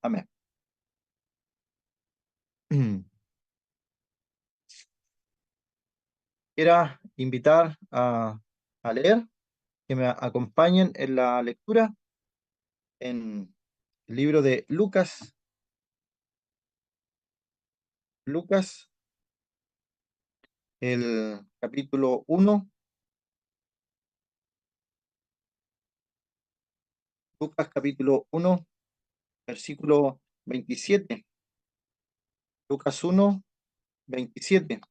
Amén. Quiera invitar a leer, que me acompañen en la lectura en el libro de Lucas, Lucas, el capítulo uno, Lucas capítulo uno, versículo 27. Lucas 1, 27.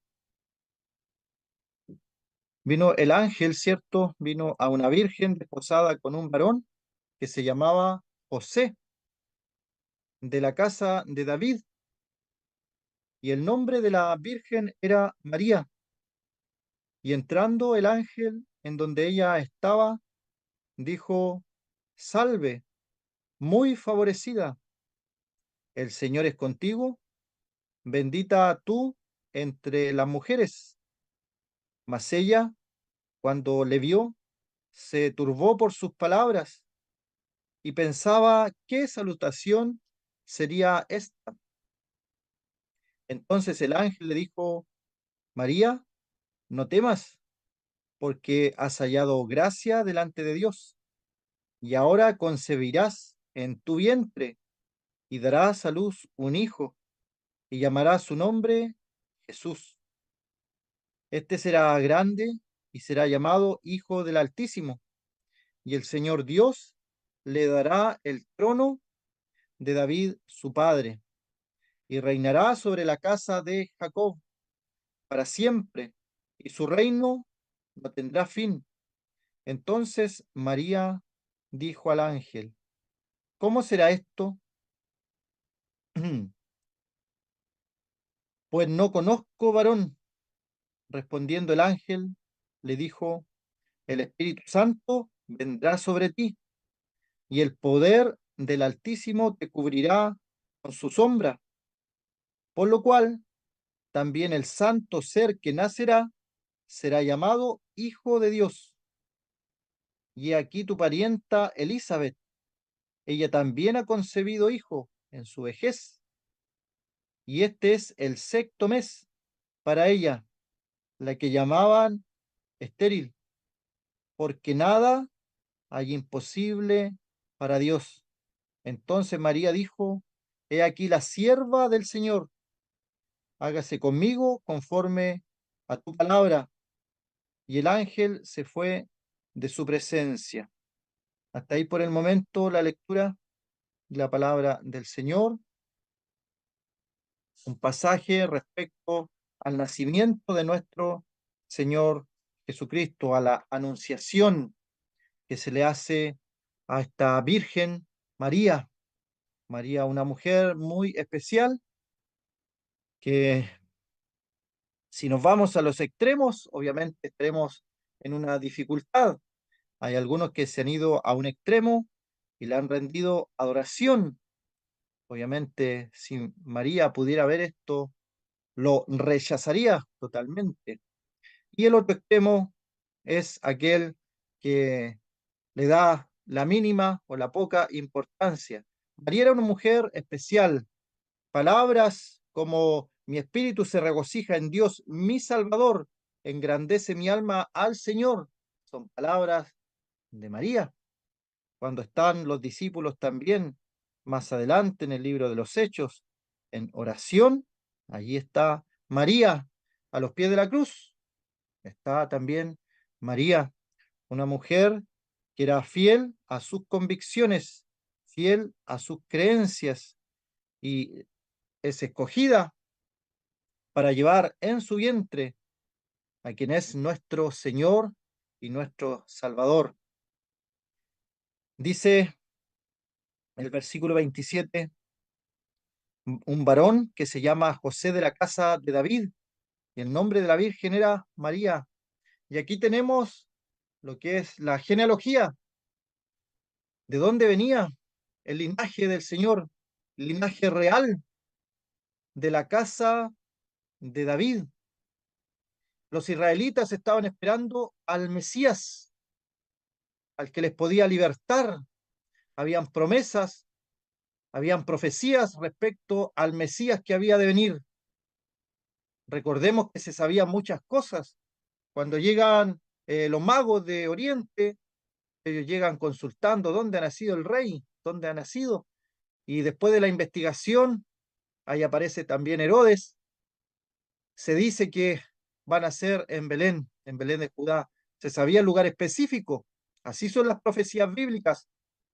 Vino el ángel, ¿cierto? Vino a una virgen desposada con un varón que se llamaba José, de la casa de David, y el nombre de la virgen era María. Y entrando el ángel en donde ella estaba, dijo: Salve, muy favorecida, el Señor es contigo, bendita tú entre las mujeres. Mas ella, cuando le vio, se turbó por sus palabras y pensaba qué salutación sería esta. Entonces el ángel le dijo: María, no temas, porque has hallado gracia delante de Dios, y ahora concebirás en tu vientre y darás a luz un hijo, y llamarás su nombre Jesús. Este será grande y será llamado Hijo del Altísimo, y el Señor Dios le dará el trono de David su padre, y reinará sobre la casa de Jacob para siempre, y su reino no tendrá fin. Entonces María dijo al ángel: ¿Cómo será esto? Pues no conozco varón. Respondiendo el ángel, le dijo: El Espíritu Santo vendrá sobre ti, y el poder del Altísimo te cubrirá con su sombra, por lo cual también el santo ser que nacerá será llamado Hijo de Dios. Y aquí tu parienta Elizabeth, ella también ha concebido hijo en su vejez, y este es el sexto mes para ella, la que llamaban estéril, porque nada hay imposible para Dios. Entonces María dijo: He aquí la sierva del Señor, hágase conmigo conforme a tu palabra. Y el ángel se fue de su presencia. Hasta ahí por el momento la lectura de la palabra del Señor, un pasaje respecto al nacimiento de nuestro Señor Jesucristo, a la anunciación que se le hace a esta Virgen María. María, una mujer muy especial que, si nos vamos a los extremos, obviamente estaremos en una dificultad. Hay algunos que se han ido a un extremo y le han rendido adoración. Obviamente, si María pudiera ver esto, lo rechazaría totalmente. Y el otro extremo es aquel que le da la mínima o la poca importancia. María era una mujer especial. Palabras como mi espíritu se regocija en Dios, mi Salvador, engrandece mi alma al Señor, son palabras de María. Cuando están los discípulos también más adelante en el libro de los Hechos, en oración, allí está María a los pies de la cruz. Está también María, una mujer que era fiel a sus convicciones, fiel a sus creencias, y es escogida para llevar en su vientre a quien es nuestro Señor y nuestro Salvador. Dice el versículo 27: un varón que se llama José, de la casa de David, y el nombre de la Virgen era María. Y aquí tenemos lo que es la genealogía, de dónde venía el linaje del Señor, el linaje real de la casa de David. Los israelitas estaban esperando al Mesías, al que les podía libertar. Habían promesas Habían profecías respecto al Mesías que había de venir. Recordemos que se sabían muchas cosas. Cuando llegan los magos de Oriente, ellos llegan consultando dónde ha nacido el rey, dónde ha nacido. Y después de la investigación, ahí aparece también Herodes. Se dice que van a ser en Belén de Judá. Se sabía el lugar específico. Así son las profecías bíblicas,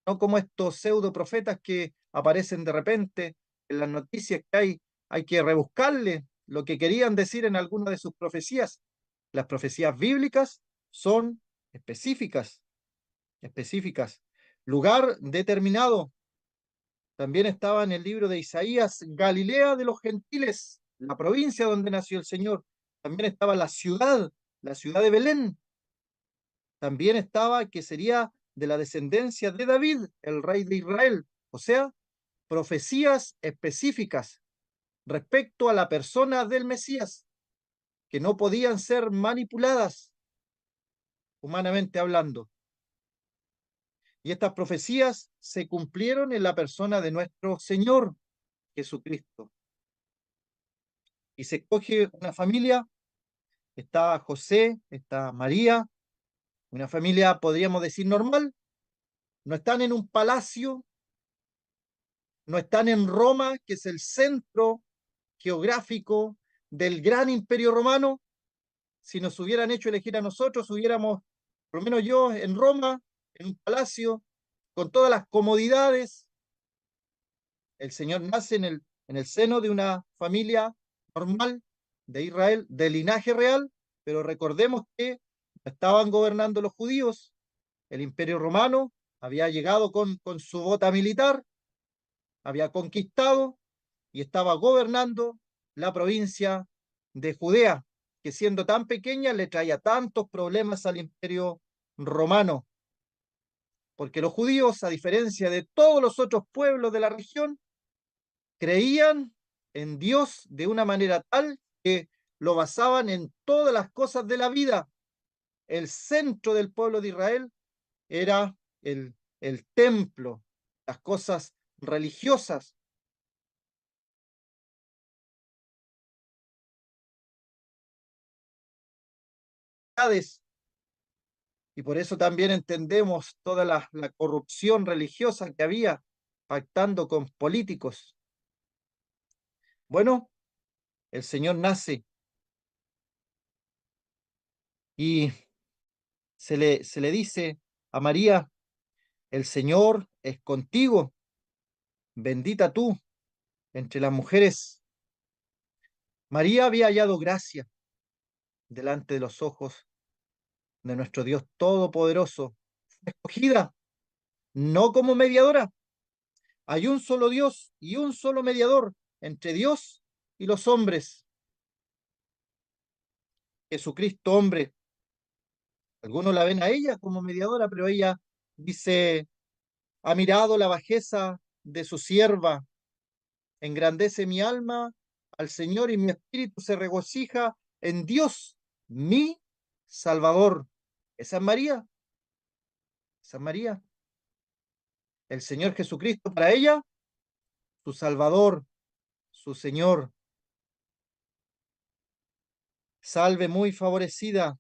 no como estos pseudo profetas que aparecen de repente en las noticias que hay que rebuscarle lo que querían decir en alguna de sus profecías. Las profecías bíblicas son específicas, específicas. Lugar determinado. También estaba en el libro de Isaías, Galilea de los gentiles, la provincia donde nació el Señor. También estaba la ciudad de Belén. También estaba que sería de la descendencia de David, el rey de Israel. O sea, profecías específicas respecto a la persona del Mesías, que no podían ser manipuladas humanamente hablando. Y estas profecías se cumplieron en la persona de nuestro Señor Jesucristo. Y se escoge una familia, está José, está María, una familia, podríamos decir, normal. No están en un palacio, no están en Roma, que es el centro geográfico del gran imperio romano. Si nos hubieran hecho elegir a nosotros, hubiéramos, por lo menos yo, en Roma, en un palacio, con todas las comodidades. El Señor nace en el seno de una familia normal de Israel, de linaje real, pero recordemos que estaban gobernando los judíos, el imperio romano había llegado con su bota militar, había conquistado y estaba gobernando la provincia de Judea, que siendo tan pequeña le traía tantos problemas al imperio romano, porque los judíos, a diferencia de todos los otros pueblos de la región, creían en Dios de una manera tal que lo basaban en todas las cosas de la vida. El centro del pueblo de Israel era el templo, las cosas religiosas. Y por eso también entendemos toda la corrupción religiosa que había pactando con políticos. Bueno, el Señor nace y se le dice a María, el Señor es contigo, bendita tú entre las mujeres. María había hallado gracia delante de los ojos de nuestro Dios Todopoderoso. Fue escogida no como mediadora. Hay un solo Dios y un solo mediador entre Dios y los hombres, Jesucristo hombre. Algunos la ven a ella como mediadora, pero ella dice, ha mirado la bajeza de su sierva, engrandece mi alma al Señor y mi espíritu se regocija en Dios, mi Salvador. Esa es María, esa es María. El Señor Jesucristo para ella, su Salvador, su Señor. Salve muy favorecida,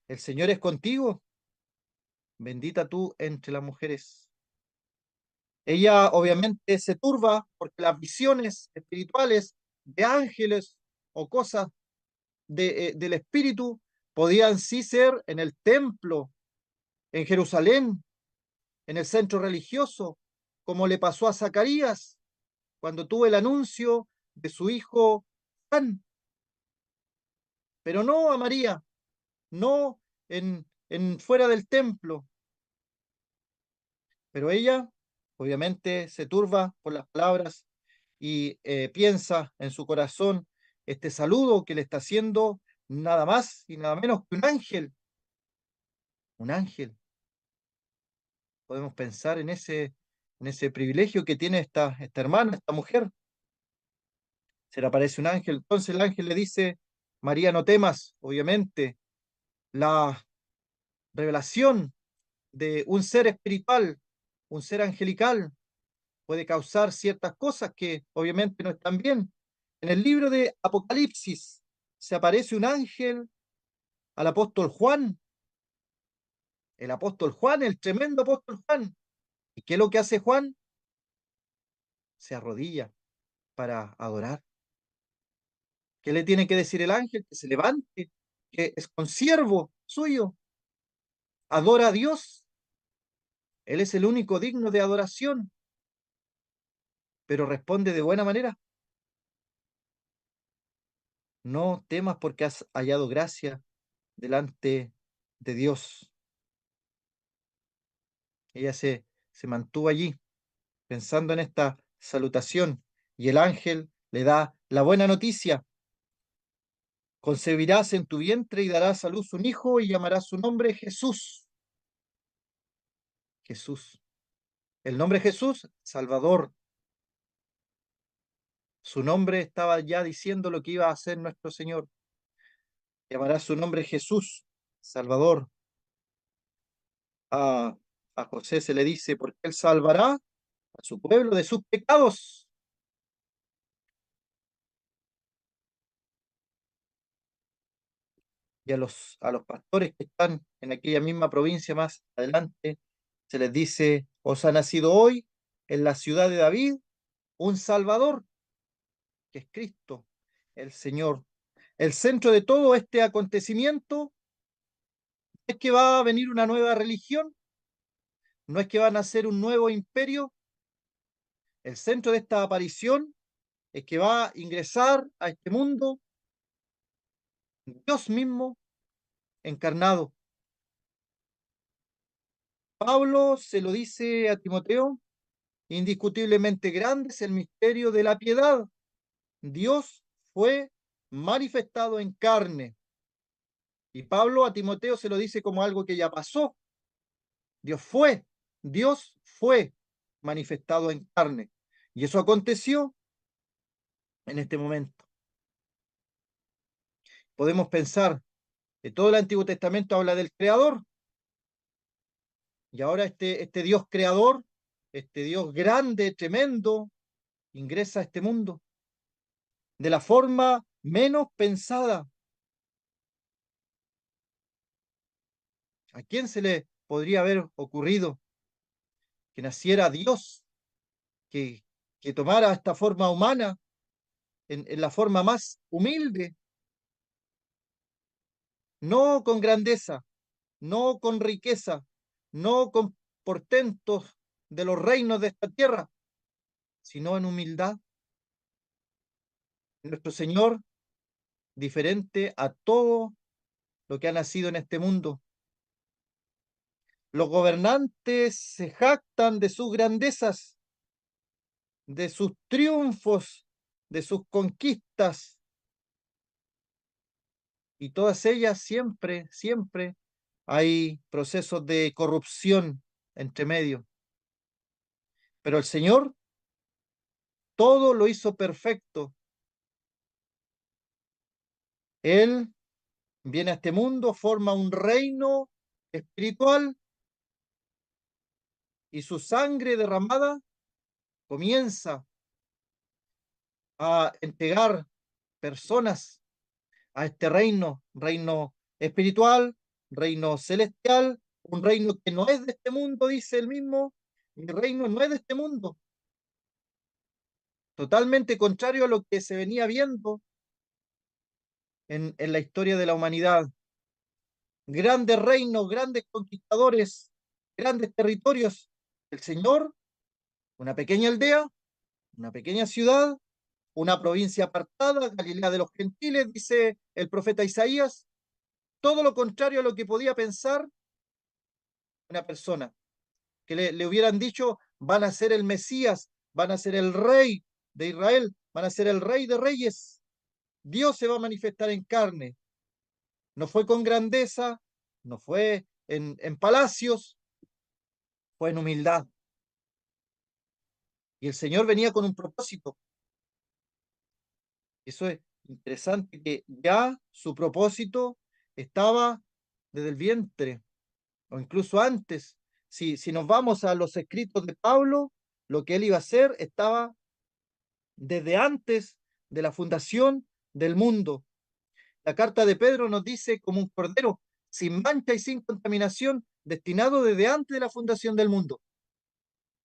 el Señor es contigo, bendita tú entre las mujeres. Ella obviamente se turba porque las visiones espirituales de ángeles o cosas del espíritu podían sí ser en el templo, en Jerusalén, en el centro religioso, como le pasó a Zacarías cuando tuvo el anuncio de su hijo Juan, pero no a María, no en fuera del templo. Pero ella obviamente se turba por las palabras y piensa en su corazón este saludo que le está haciendo nada más y nada menos que un ángel. Un ángel. Podemos pensar en ese privilegio que tiene esta hermana, esta mujer. Se le aparece un ángel. Entonces el ángel le dice, María, no temas, obviamente, la revelación de un ser espiritual, un ser angelical, puede causar ciertas cosas que obviamente no están bien. En el libro de Apocalipsis se aparece un ángel al apóstol Juan, el apóstol Juan, el tremendo apóstol Juan. ¿Y qué es lo que hace Juan? Se arrodilla para adorar. ¿Qué le tiene que decir el ángel? Que se levante, que es consiervo suyo, adora a Dios. Él es el único digno de adoración, pero responde de buena manera. No temas porque has hallado gracia delante de Dios. Ella se mantuvo allí pensando en esta salutación y el ángel le da la buena noticia. Concebirás en tu vientre y darás a luz un hijo y llamarás su nombre Jesús. Jesús. El nombre Jesús, Salvador. Su nombre estaba ya diciendo lo que iba a hacer nuestro Señor. Llamarás su nombre Jesús, Salvador. A, a José se le dice, porque él salvará a su pueblo de sus pecados. Y a los pastores que están en aquella misma provincia más adelante, se les dice, os ha nacido hoy en la ciudad de David un Salvador, que es Cristo, el Señor. El centro de todo este acontecimiento es que va a venir una nueva religión, no es que va a nacer un nuevo imperio. El centro de esta aparición es que va a ingresar a este mundo Dios mismo encarnado. Pablo se lo dice a Timoteo, indiscutiblemente grande es el misterio de la piedad. Dios fue manifestado en carne. Y Pablo a Timoteo se lo dice como algo que ya pasó. Dios fue, Dios fue manifestado en carne. Y eso aconteció en este momento. Podemos pensar que todo el Antiguo Testamento habla del Creador, y ahora este Dios creador, este Dios grande, tremendo, ingresa a este mundo de la forma menos pensada. ¿A quién se le podría haber ocurrido que naciera Dios, que, que tomara esta forma humana en la forma más humilde, no con grandeza, no con riqueza, no con portentos de los reinos de esta tierra, sino en humildad? Nuestro Señor, diferente a todo lo que ha nacido en este mundo. Los gobernantes se jactan de sus grandezas, de sus triunfos, de sus conquistas, y todas ellas siempre, siempre hay procesos de corrupción entre medio. Pero el Señor todo lo hizo perfecto. Él viene a este mundo, forma un reino espiritual y su sangre derramada comienza a entregar personas a este reino, reino espiritual, reino celestial, un reino que no es de este mundo, dice el mismo, mi reino no es de este mundo, totalmente contrario a lo que se venía viendo en la historia de la humanidad. Grandes reinos, grandes conquistadores, grandes territorios. El Señor, una pequeña aldea, una pequeña ciudad, una provincia apartada, Galilea de los gentiles, dice el profeta Isaías, todo lo contrario a lo que podía pensar una persona, que le hubieran dicho, van a ser el Mesías, van a ser el rey de Israel, van a ser el rey de reyes. Dios se va a manifestar en carne. No fue con grandeza, no fue en palacios, fue en humildad. Y el Señor venía con un propósito. Eso es interesante, que ya su propósito estaba desde el vientre, o incluso antes. Si nos vamos a los escritos de Pablo, lo que él iba a hacer estaba desde antes de la fundación del mundo. La carta de Pedro nos dice como un cordero sin mancha y sin contaminación, destinado desde antes de la fundación del mundo,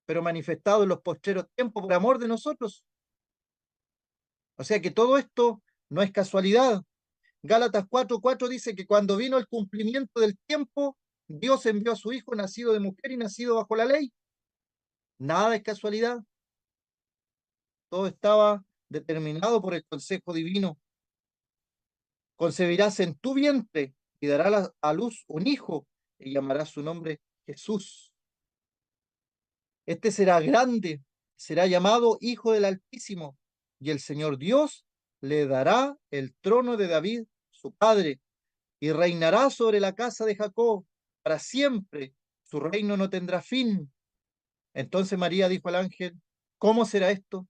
pero manifestado en los postreros tiempos por amor de nosotros. O sea que todo esto no es casualidad. Gálatas 4:4 dice que cuando vino el cumplimiento del tiempo, Dios envió a su Hijo nacido de mujer y nacido bajo la ley. Nada es casualidad. Todo estaba determinado por el consejo divino. Concebirás en tu vientre y darás a luz un hijo y llamarás su nombre Jesús. Este será grande, será llamado Hijo del Altísimo, y el Señor Dios le dará el trono de David, su padre, y reinará sobre la casa de Jacob para siempre. Su reino no tendrá fin. Entonces María dijo al ángel, ¿cómo será esto?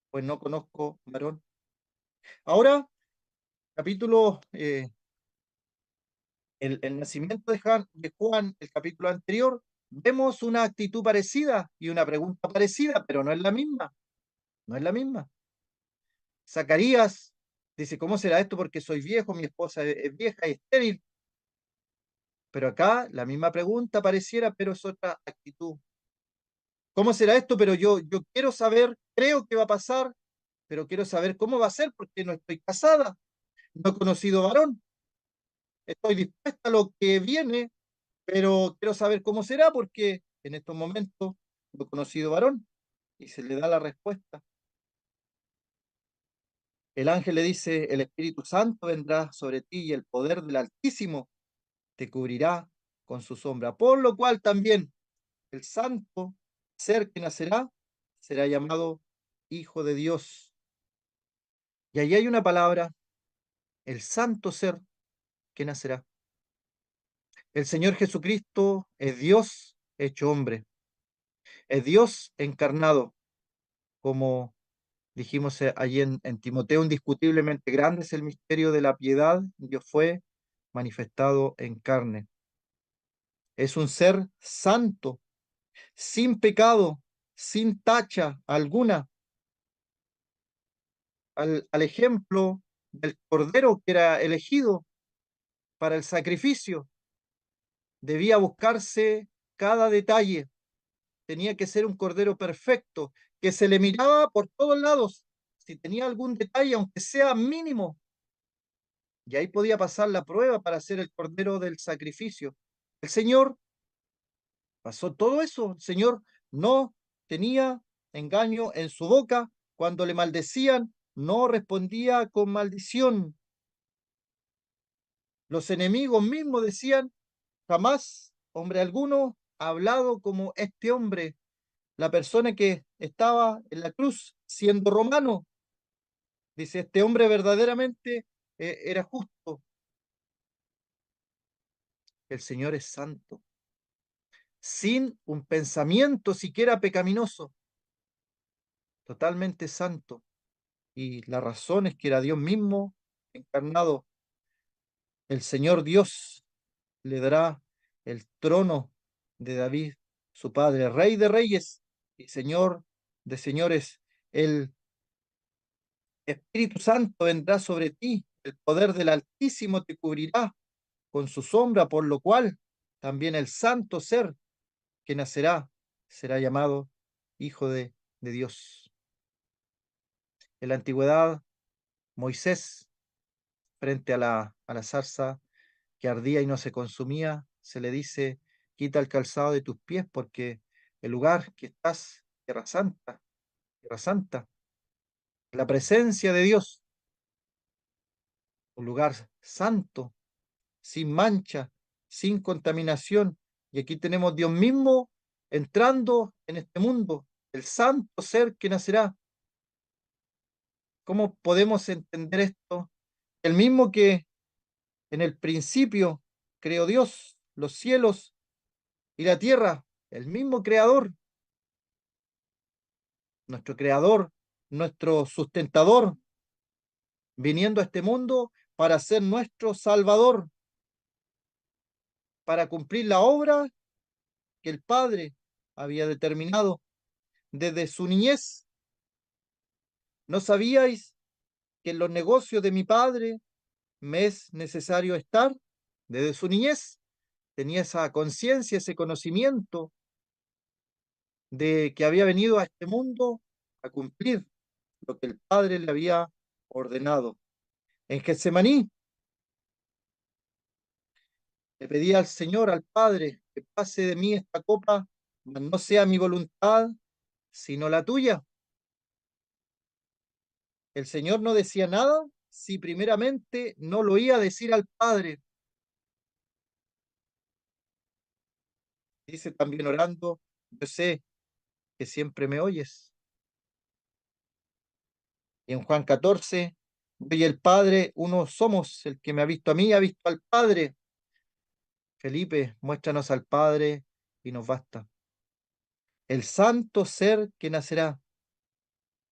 Pues no conozco varón. Ahora, capítulo, el nacimiento de Juan, el capítulo anterior, vemos una actitud parecida y una pregunta parecida, pero no es la misma, no es la misma. Zacarías dice, ¿cómo será esto? Porque soy viejo, mi esposa es vieja y estéril. Pero acá la misma pregunta pareciera, pero es otra actitud. ¿Cómo será esto? Pero yo quiero saber, creo que va a pasar, pero quiero saber cómo va a ser porque no estoy casada, no he conocido varón. Estoy dispuesta a lo que viene, pero quiero saber cómo será porque en estos momentos no he conocido varón. Y se le da la respuesta. El ángel le dice, el Espíritu Santo vendrá sobre ti y el poder del Altísimo te cubrirá con su sombra. Por lo cual también el santo ser que nacerá será llamado Hijo de Dios. Y ahí hay una palabra, el santo ser que nacerá. El Señor Jesucristo es Dios hecho hombre, es Dios encarnado, como dijimos allí en Timoteo, indiscutiblemente grande es el misterio de la piedad, Dios fue manifestado en carne. Es un ser santo, sin pecado, sin tacha alguna, al ejemplo del cordero que era elegido para el sacrificio. Debía buscarse cada detalle, tenía que ser un cordero perfecto, que se le miraba por todos lados, si tenía algún detalle, aunque sea mínimo, y ahí podía pasar la prueba para ser el cordero del sacrificio. El Señor pasó todo eso, el Señor no tenía engaño en su boca, cuando le maldecían, no respondía con maldición. Los enemigos mismos decían, jamás hombre alguno ha hablado como este hombre, la persona que estaba en la cruz siendo romano. Dice, este hombre verdaderamente era justo. El Señor es santo, sin un pensamiento siquiera pecaminoso, totalmente santo. Y la razón es que era Dios mismo encarnado. El Señor Dios le dará el trono de David, su padre, rey de reyes y señor de señores. El Espíritu Santo vendrá sobre ti, el poder del Altísimo te cubrirá con su sombra, por lo cual también el santo ser que nacerá será llamado Hijo de Dios. En la antigüedad, Moisés, frente a la zarza que ardía y no se consumía, se le dice, quita el calzado de tus pies porque el lugar que estás, tierra santa, la presencia de Dios, un lugar santo, sin mancha, sin contaminación. Y aquí tenemos Dios mismo entrando en este mundo, el santo ser que nacerá. ¿Cómo podemos entender esto? El mismo que en el principio creó Dios, los cielos y la tierra, el mismo creador, nuestro creador, nuestro sustentador, viniendo a este mundo para ser nuestro salvador, para cumplir la obra que el Padre había determinado. desde su niñez. ¿No sabíais que en los negocios de mi padre me es necesario estar? Desde su niñez tenía esa conciencia, ese conocimiento de que había venido a este mundo a cumplir lo que el Padre le había ordenado. En Getsemaní le pedía al Señor, al Padre, que pase de mí esta copa, mas no sea mi voluntad, sino la tuya. El Señor no decía nada si primeramente no lo oía decir al Padre. Dice también orando, yo sé que siempre me oyes. Y en Juan 14, yo y el Padre, uno somos. El que me ha visto a mí, ha visto al Padre. Felipe, muéstranos al Padre y nos basta. El santo ser que nacerá.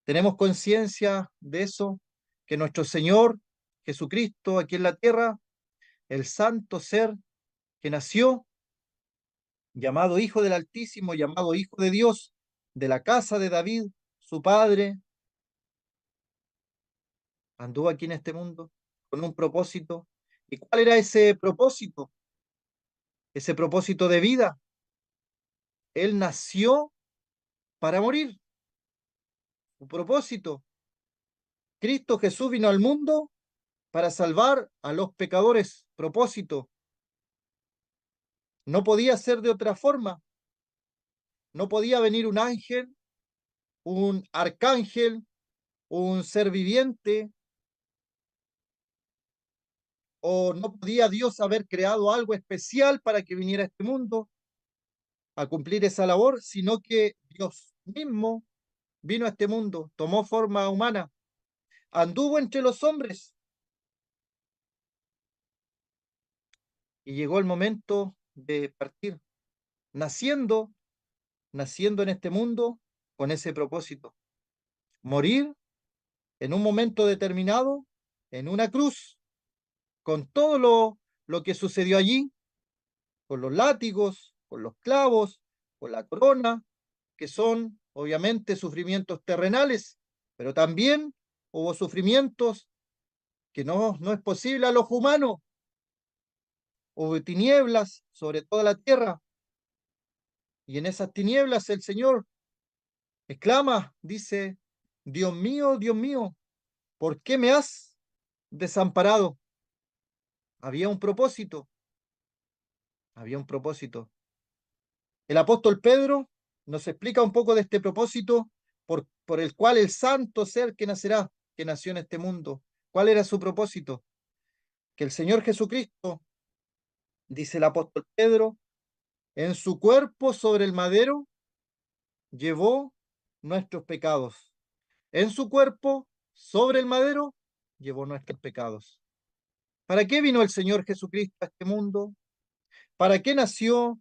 ¿Tenemos conciencia de eso? Que nuestro Señor Jesucristo aquí en la tierra, el santo ser que nació, llamado Hijo del Altísimo, llamado Hijo de Dios, de la casa de David, su padre, anduvo aquí en este mundo con un propósito. ¿Y cuál era ese propósito? Ese propósito de vida. Él nació para morir. Su propósito. Cristo Jesús vino al mundo para salvar a los pecadores. Propósito. No podía ser de otra forma. No podía venir un ángel, un arcángel, un ser viviente, o no podía Dios haber creado algo especial para que viniera a este mundo a cumplir esa labor, sino que Dios mismo vino a este mundo, tomó forma humana, anduvo entre los hombres y llegó el momento de partir, naciendo, naciendo en este mundo con ese propósito, morir en un momento determinado, en una cruz, con todo lo que sucedió allí, con los látigos, con los clavos, con la corona, que son obviamente sufrimientos terrenales, pero también hubo sufrimientos que no es posible a los humanos. Hubo tinieblas sobre toda la tierra y en esas tinieblas el Señor exclama, dice, Dios mío, ¿por qué me has desamparado? Había un propósito, había un propósito. El apóstol Pedro nos explica un poco de este propósito por el cual el santo ser que nacerá, que nació en este mundo, ¿cuál era su propósito? Que el Señor Jesucristo, dice el apóstol Pedro, en su cuerpo sobre el madero llevó nuestros pecados. En su cuerpo sobre el madero llevó nuestros pecados. ¿Para qué vino el Señor Jesucristo a este mundo? ¿Para qué nació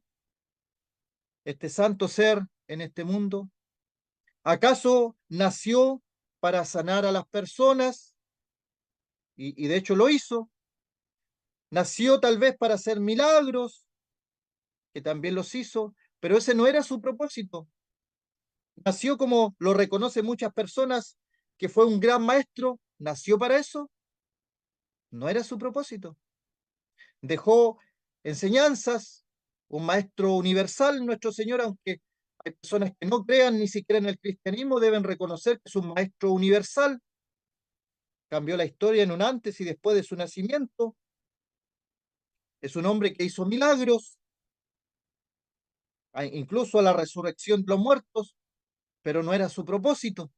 este santo ser en este mundo? ¿Acaso nació para sanar a las personas? Y de hecho lo hizo. Nació tal vez para hacer milagros, que también los hizo, pero ese no era su propósito. Nació como lo reconocen muchas personas, que fue un gran maestro. ¿Nació para eso? No era su propósito. Dejó enseñanzas, un maestro universal, nuestro Señor, aunque hay personas que no crean ni siquiera en el cristianismo, deben reconocer que es un maestro universal. Cambió la historia en un antes y después de su nacimiento. Es un hombre que hizo milagros, incluso a la resurrección de los muertos, pero no era su propósito.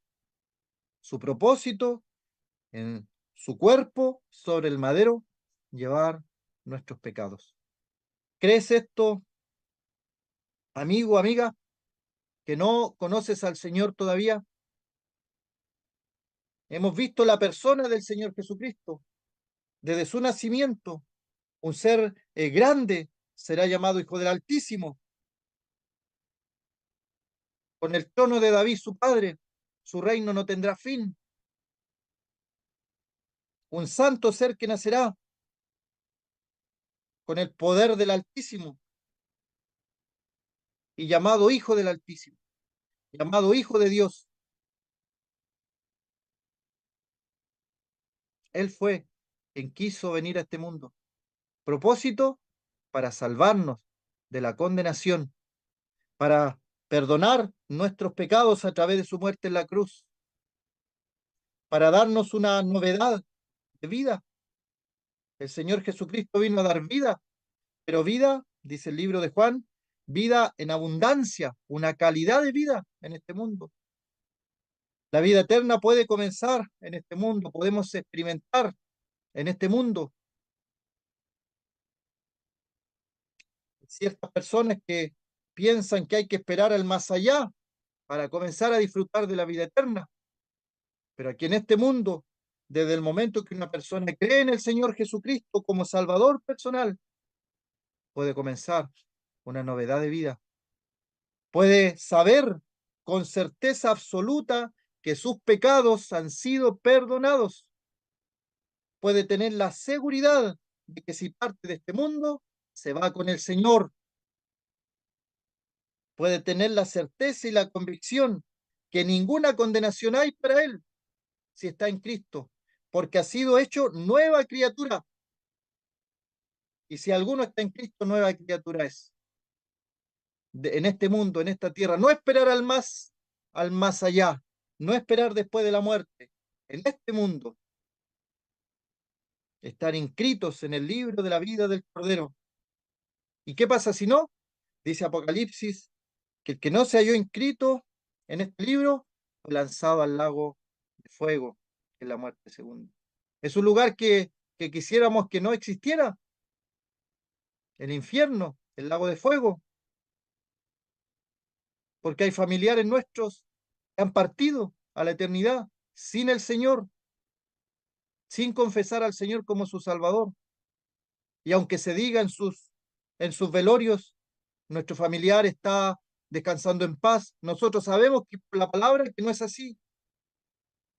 Su propósito en su cuerpo sobre el madero, llevar nuestros pecados. ¿Crees esto, amigo, amiga, que no conoces al Señor todavía? Hemos visto la persona del Señor Jesucristo desde su nacimiento, un ser grande, será llamado Hijo del Altísimo, con el trono de David su padre, su reino no tendrá fin, un santo ser que nacerá con el poder del Altísimo y llamado Hijo del Altísimo. llamado Hijo de Dios. Él fue quien quiso venir a este mundo. Propósito para salvarnos de la condenación, para perdonar nuestros pecados a través de su muerte en la cruz, para darnos una novedad de vida. El Señor Jesucristo vino a dar vida, pero vida, dice el libro de Juan, vida en abundancia, una calidad de vida en este mundo. La vida eterna puede comenzar en este mundo, podemos experimentar en este mundo. Ciertas personas que piensan que hay que esperar al más allá para comenzar a disfrutar de la vida eterna. Pero aquí en este mundo, desde el momento que una persona cree en el Señor Jesucristo como Salvador personal, puede comenzar una novedad de vida. Puede saber con certeza absoluta que sus pecados han sido perdonados. Puede tener la seguridad de que si parte de este mundo, se va con el Señor. Puede tener la certeza y la convicción que ninguna condenación hay para él si está en Cristo, porque ha sido hecho nueva criatura. Y si alguno está en Cristo, nueva criatura es. En este mundo, en esta tierra, no esperar al más allá, no esperar después de la muerte. En este mundo, estar inscritos en el libro de la vida del Cordero. ¿Y qué pasa si no? Dice Apocalipsis, que el que no se halló inscrito en este libro fue lanzado al lago de fuego, que es la muerte segunda. Es un lugar que quisiéramos que no existiera, el infierno, el lago de fuego, porque hay familiares nuestros que han partido a la eternidad sin el Señor, sin confesar al Señor como su Salvador. Y aunque se diga en sus velorios, nuestro familiar está descansando en paz, nosotros sabemos que por la palabra que no es así.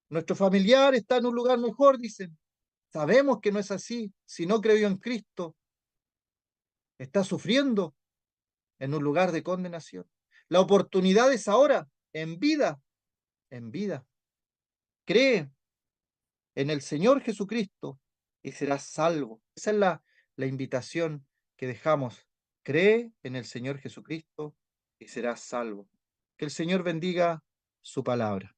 Nuestro familiar está en un lugar mejor, dicen. Sabemos que no es así. Si no creyó en Cristo, está sufriendo en un lugar de condenación. La oportunidad es ahora, en vida, en vida. Cree en el Señor Jesucristo y serás salvo. Esa es la invitación que dejamos. Cree en el Señor Jesucristo y serás salvo. Que el Señor bendiga su palabra.